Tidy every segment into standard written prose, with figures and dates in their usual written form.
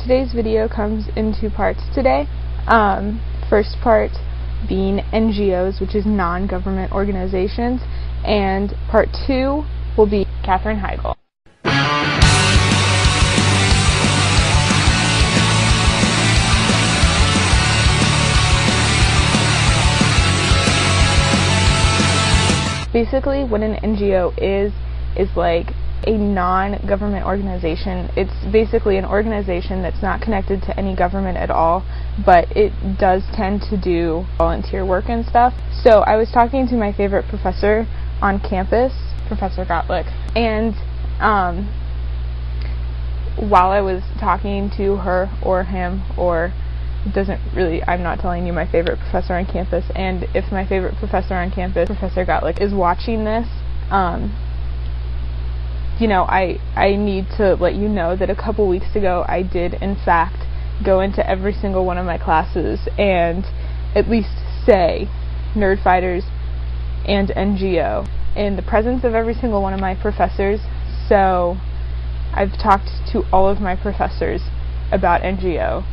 today's video comes in two parts today. First part being NGOs, which is non-government organizations, and part two will be Katherine Heigl. Basically, what an NGO is like a non-government organization. It's basically an organization that's not connected to any government at all, but it does tend to do volunteer work and stuff. So I was talking to my favorite professor on campus, Professor Gottlieb, and while I was talking to her or him, or it doesn't really, I'm not telling you my favorite professor on campus, and if my favorite professor on campus, Professor Gottlieb, is watching this, you know, I need to let you know that a couple weeks ago I did in fact go into every single one of my classes and at least say Nerdfighters and NGO in the presence of every single one of my professors. So I've talked to all of my professors about NGO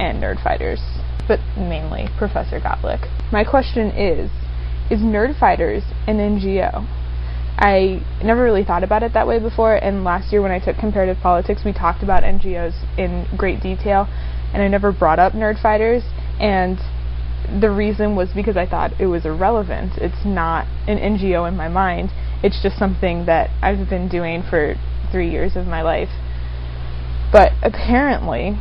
and Nerdfighters, but mainly Professor Gottlieb. My question is Nerdfighters an NGO? I never really thought about it that way before, and last year when I took comparative politics we talked about NGOs in great detail, and I never brought up Nerdfighters, and the reason was because I thought it was irrelevant. It's not an NGO in my mind, it's just something that I've been doing for 3 years of my life. But apparently,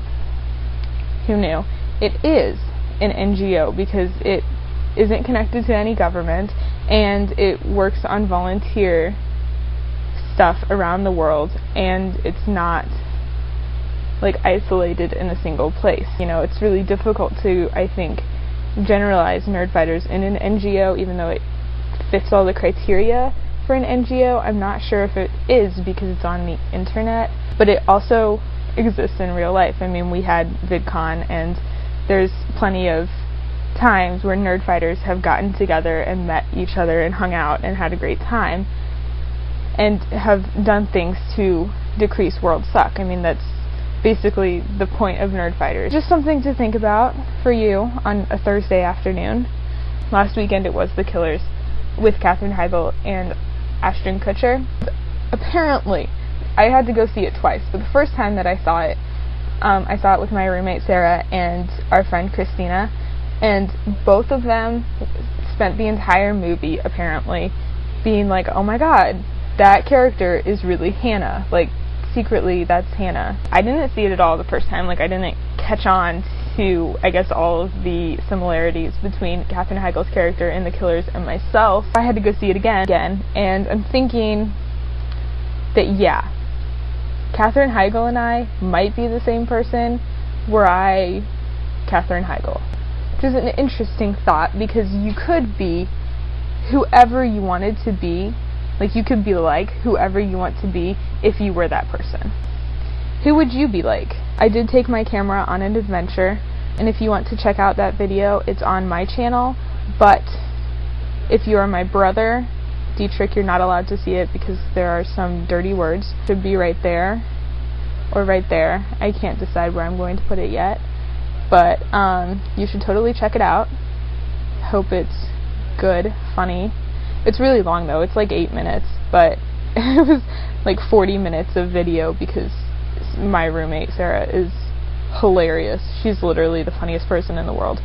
who knew, it is an NGO because it isn't connected to any government, and it works on volunteer stuff around the world, and it's not like isolated in a single place. You know, it's really difficult to, I think, generalize Nerdfighters in an NGO, even though it fits all the criteria for an NGO. I'm not sure if it is because it's on the internet, but it also exists in real life. I mean, we had VidCon, and there's plenty of times where Nerdfighters have gotten together and met each other and hung out and had a great time and have done things to decrease world suck. I mean, that's basically the point of Nerdfighters. Just something to think about for you on a Thursday afternoon. Last weekend it was The Killers with Katherine Heigl and Ashton Kutcher. Apparently, I had to go see it twice, but the first time that I saw it with my roommate Sarah and our friend Christina, and both of them spent the entire movie apparently being like, oh my god, that character is really Hannah, like secretly that's Hannah. I didn't see it at all the first time, like I didn't catch on to, I guess, all of the similarities between Katherine Heigl's character in The Killers and myself. I had to go see it again, and I'm thinking that yeah, Katherine Heigl and I might be the same person were I Katherine Heigl. Which is an interesting thought, because you could be whoever you wanted to be. Like, you could be like whoever you want to be if you were that person. Who would you be like? I did take my camera on an adventure, and if you want to check out that video, it's on my channel, but if you are my brother, Dietrich, you're not allowed to see it because there are some dirty words. It should be right there, or right there. I can't decide where I'm going to put it yet. But you should totally check it out. Hope it's good, funny. It's really long though, it's like 8 minutes, but it was like 40 minutes of video because my roommate Sarah is hilarious. She's literally the funniest person in the world.